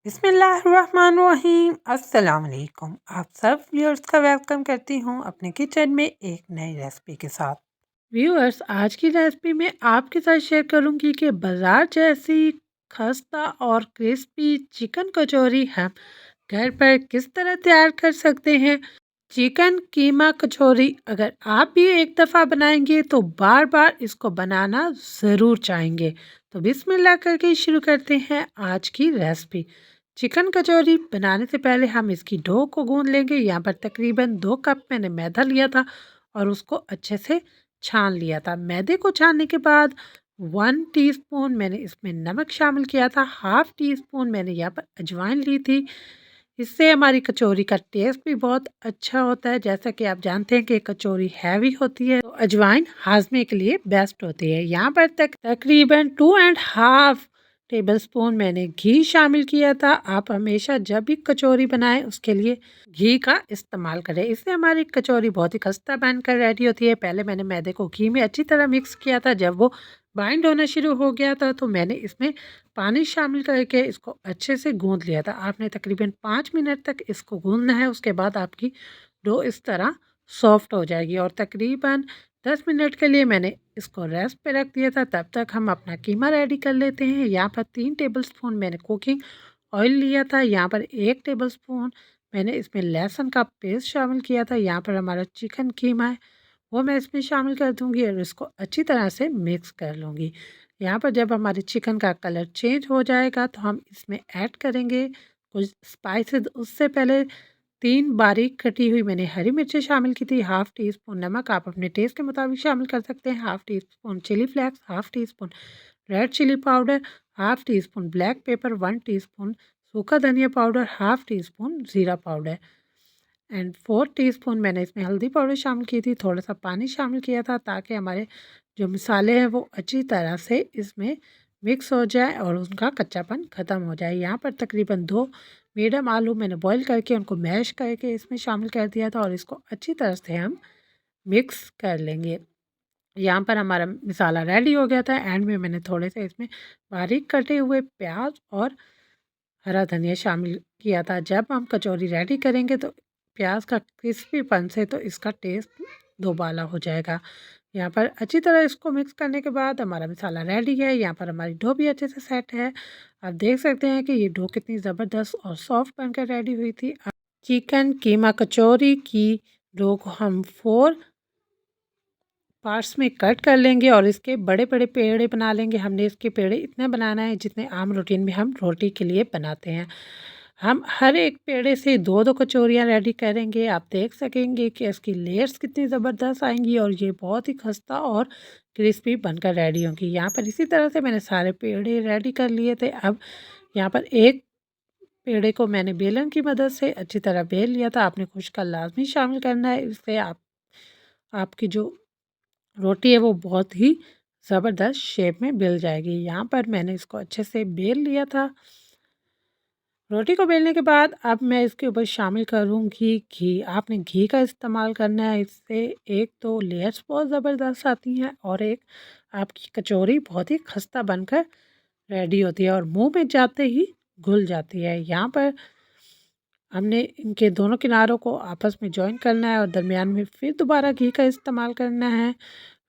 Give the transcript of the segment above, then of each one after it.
बिस्मिल्लाहिर्रहमानिर्रहीम। अस्सलाम वालेकुम। आप सब व्यूअर्स का वेलकम करती हूँ अपने किचन में एक नई रेसिपी के साथ। व्यूअर्स, आज की रेसिपी में आपके साथ शेयर करूँगी कि बाज़ार जैसी खस्ता और क्रिस्पी चिकन कचौरी हम घर पर किस तरह तैयार कर सकते हैं। चिकन कीमा कचौरी अगर आप भी एक दफ़ा बनाएंगे तो बार बार इसको बनाना ज़रूर चाहेंगे। तो बिस्मिल्लाह करके शुरू करते हैं आज की रेसिपी। चिकन कचौरी बनाने से पहले हम इसकी डो को गूंद लेंगे। यहाँ पर तकरीबन 2 कप मैंने मैदा लिया था और उसको अच्छे से छान लिया था। मैदे को छानने के बाद 1 टीस्पून मैंने इसमें नमक शामिल किया था। हाफ़ टी स्पून मैंने यहाँ पर अजवाइन ली थी। इससे हमारी कचौरी का टेस्ट भी बहुत अच्छा होता है। जैसा कि आप जानते हैं कि कचौरी हैवी होती है तो अजवाइन हाजमे के लिए बेस्ट होती है। यहाँ पर तकरीबन 2.5 टेबल स्पून मैंने घी शामिल किया था। आप हमेशा जब भी कचौरी बनाएं उसके लिए घी का इस्तेमाल करें। इससे हमारी कचौरी बहुत ही खस्ता बनकर रेडी होती है। पहले मैंने मैदे को घी में अच्छी तरह मिक्स किया था। जब वो बाइंड होना शुरू हो गया था तो मैंने इसमें पानी शामिल करके इसको अच्छे से गूंद लिया था। आपने तकरीबन 5 मिनट तक इसको गूंदना है। उसके बाद आपकी डो इस तरह सॉफ्ट हो जाएगी और तकरीबन 10 मिनट के लिए मैंने इसको रेस्ट पे रख दिया था। तब तक हम अपना कीमा रेडी कर लेते हैं। यहाँ पर 3 टेबल स्पून मैंने कुकिंग ऑयल लिया था। यहाँ पर 1 टेबल स्पून मैंने इसमें लहसुन का पेस्ट शामिल किया था। यहाँ पर हमारा चिकन कीमा है वो मैं इसमें शामिल कर दूंगी और इसको अच्छी तरह से मिक्स कर लूँगी। यहाँ पर जब हमारे चिकन का कलर चेंज हो जाएगा तो हम इसमें ऐड करेंगे कुछ स्पाइसेस। उससे पहले 3 बारीक कटी हुई मैंने हरी मिर्चें शामिल की थी। हाफ़ टी स्पून नमक आप अपने टेस्ट के मुताबिक शामिल कर सकते हैं। Half teaspoon chilli flakes, half teaspoon red chilli powder, half teaspoon black pepper, 1 teaspoon सूखा धनिया पाउडर, हाफ़ टी स्पून ज़ीरा पाउडर एंड 4 टीस्पून मैंने इसमें हल्दी पाउडर शामिल की थी। थोड़ा सा पानी शामिल किया था ताकि हमारे जो मसाले हैं वो अच्छी तरह से इसमें मिक्स हो जाए और उनका कच्चापन ख़त्म हो जाए। यहाँ पर तकरीबन 2 मीडियम आलू मैंने बॉईल करके उनको मैश करके इसमें शामिल कर दिया था और इसको अच्छी तरह से हम मिक्स कर लेंगे। यहाँ पर हमारा मसाला रेडी हो गया था। एंड में मैंने थोड़े से इसमें बारीक कटे हुए प्याज और हरा धनिया शामिल किया था। जब हम कचौरी रेडी करेंगे तो प्याज का क्रिस्पीपन से तो इसका टेस्ट दोबाला हो जाएगा। यहाँ पर अच्छी तरह इसको मिक्स करने के बाद हमारा मसाला रेडी है। यहाँ पर हमारी डो भी अच्छे से सेट है। आप देख सकते हैं कि ये डो कितनी ज़बरदस्त और सॉफ्ट बनकर रेडी हुई थी। चिकन कीमा कचौरी की डो को हम 4 पार्ट्स में कट कर लेंगे और इसके बड़े बड़े पेड़े बना लेंगे। हमने इसके पेड़े इतने बनाना है जितने आम रूटीन में हम रोटी के लिए बनाते हैं। हम हर एक पेड़े से 2-2 कचौरियाँ रेडी करेंगे। आप देख सकेंगे कि इसकी लेयर्स कितनी ज़बरदस्त आएंगी और ये बहुत ही खस्ता और क्रिस्पी बनकर रेडी होंगी। यहाँ पर इसी तरह से मैंने सारे पेड़े रेडी कर लिए थे। अब यहाँ पर एक पेड़े को मैंने बेलन की मदद से अच्छी तरह बेल लिया था। आपने खुश्का लाजमी शामिल करना है। इससे आपकी जो रोटी है वो बहुत ही ज़बरदस्त शेप में बेल जाएगी। यहाँ पर मैंने इसको अच्छे से बेल लिया था। रोटी को बेलने के बाद अब मैं इसके ऊपर शामिल करूँगी घी। आपने घी का इस्तेमाल करना है। इससे एक तो लेयर्स बहुत ज़बरदस्त आती हैं और एक आपकी कचौरी बहुत ही खस्ता बनकर रेडी होती है और मुंह में जाते ही घुल जाती है। यहाँ पर हमने इनके दोनों किनारों को आपस में जॉइन करना है और दरमियान में फिर दोबारा घी का इस्तेमाल करना है।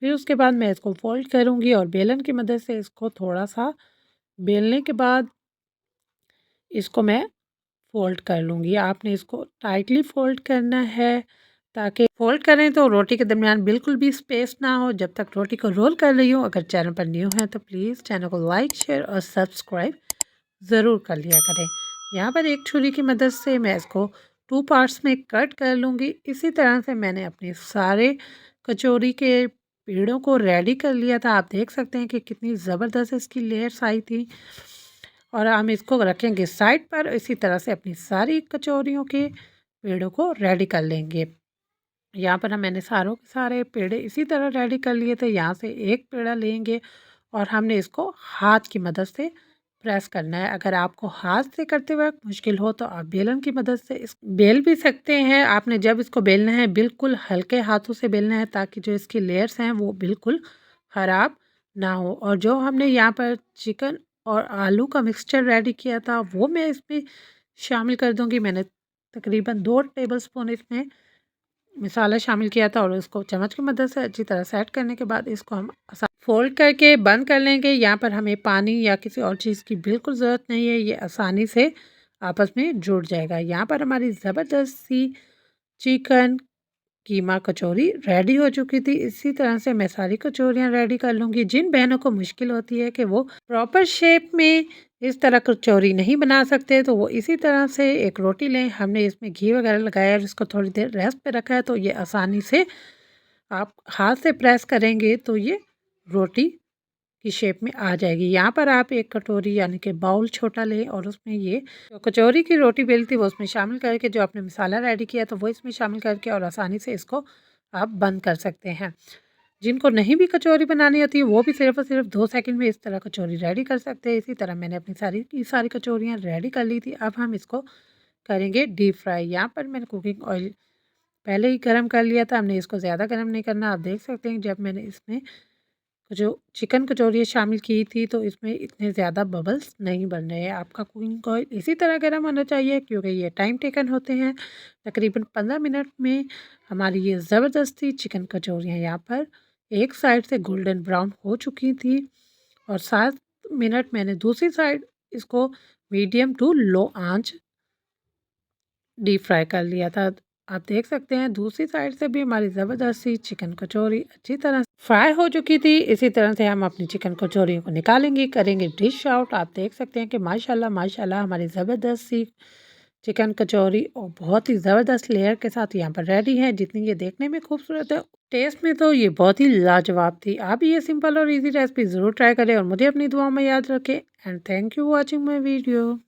फिर उसके बाद मैं इसको फोल्ड करूँगी और बेलन की मदद से इसको थोड़ा सा बेलने के बाद इसको मैं फ़ोल्ड कर लूँगी। आपने इसको टाइटली फ़ोल्ड करना है ताकि फ़ोल्ड करें तो रोटी के दरमियान बिल्कुल भी स्पेस ना हो जब तक रोटी को रोल कर रही हूँ। अगर चैनल पर न्यू हैं तो प्लीज़ चैनल को लाइक, शेयर और सब्सक्राइब ज़रूर कर लिया करें। यहाँ पर एक छुरी की मदद से मैं इसको 2 पार्ट्स में कट कर लूँगी। इसी तरह से मैंने अपने सारे कचौरी के पेड़ों को रेडी कर लिया था। आप देख सकते हैं कि कितनी ज़बरदस्त इसकी लेयर्स आई थी और हम इसको रखेंगे साइड पर। इसी तरह से अपनी सारी कचौरियों के पेड़ों को रेडी कर लेंगे। यहाँ पर मैंने सारों के सारे पेड़े इसी तरह रेडी कर लिए थे। यहाँ से एक पेड़ा लेंगे और हमने इसको हाथ की मदद से प्रेस करना है। अगर आपको हाथ से करते वक्त मुश्किल हो तो आप बेलन की मदद से इस बेल भी सकते हैं। आपने जब इसको बेलना है बिल्कुल हल्के हाथों से बेलना है ताकि जो इसकी लेयर्स हैं वो बिल्कुल ख़राब ना हो। और जो हमने यहाँ पर चिकन और आलू का मिक्सचर रेडी किया था वो मैं इसमें शामिल कर दूँगी। मैंने तकरीबन 2 टेबलस्पून इसमें मसाला शामिल किया था और इसको चम्मच की मदद से अच्छी तरह सेट करने के बाद इसको हम फोल्ड करके बंद कर लेंगे। यहाँ पर हमें पानी या किसी और चीज़ की बिल्कुल ज़रूरत नहीं है, ये आसानी से आपस में जुड़ जाएगा। यहाँ पर हमारी ज़बरदस्त सी चिकन कीमा कचौरी रेडी हो चुकी थी। इसी तरह से मैं सारी कचौरियाँ रेडी कर लूँगी। जिन बहनों को मुश्किल होती है कि वो प्रॉपर शेप में इस तरह कचौरी नहीं बना सकते तो वो इसी तरह से एक रोटी लें। हमने इसमें घी वगैरह लगाया और इसको थोड़ी देर रेस्ट पे रखा है तो ये आसानी से आप हाथ से प्रेस करेंगे तो ये रोटी की शेप में आ जाएगी। यहाँ पर आप एक कटोरी यानी कि बाउल छोटा लें और उसमें ये जो कचौरी की रोटी बेली थी वो उसमें शामिल करके जो आपने मसाला रेडी किया तो वो इसमें शामिल करके और आसानी से इसको आप बंद कर सकते हैं। जिनको नहीं भी कचौरी बनानी होती है वो भी सिर्फ और सिर्फ 2 सेकंड में इस तरह कचौरी रेडी कर सकते हैं। इसी तरह मैंने अपनी सारी की सारी कचौरियाँ रेडी कर ली थी। अब हम इसको करेंगे डीप फ्राई। यहाँ पर मैंने कुकिंग ऑयल पहले ही गर्म कर लिया था, हमने इसको ज़्यादा गर्म नहीं करना। आप देख सकते हैं जब मैंने इसमें जो चिकन कचौरी शामिल की थी तो इसमें इतने ज़्यादा बबल्स नहीं बन रहे हैं। आपका कुकिंग ऑयल इसी तरह गर्म होना चाहिए क्योंकि ये टाइम टेकन होते हैं। तकरीबन 15 मिनट में हमारी ये ज़बरदस्ती चिकन कचौरियाँ यहाँ पर एक साइड से गोल्डन ब्राउन हो चुकी थी और 7 मिनट मैंने दूसरी साइड इसको मीडियम टू लो आंच डीप फ्राई कर लिया था। आप देख सकते हैं दूसरी साइड से भी हमारी ज़बरदस्त सी चिकन कचौरी अच्छी तरह फ्राई हो चुकी थी। इसी तरह से हम अपनी चिकन कचौरियों को निकालेंगे, करेंगे डिश आउट। आप देख सकते हैं कि माशाल्लाह माशाल्लाह हमारी ज़बरदस्त सी चिकन कचौरी और बहुत ही ज़बरदस्त लेयर के साथ यहाँ पर रेडी है। जितनी ये देखने में खूबसूरत है टेस्ट में तो ये बहुत ही लाजवाब थी। आप ये सिंपल और ईजी रेसिपी ज़रूर ट्राई करें और मुझे अपनी दुआओं में याद रखें। And thank you watching my video.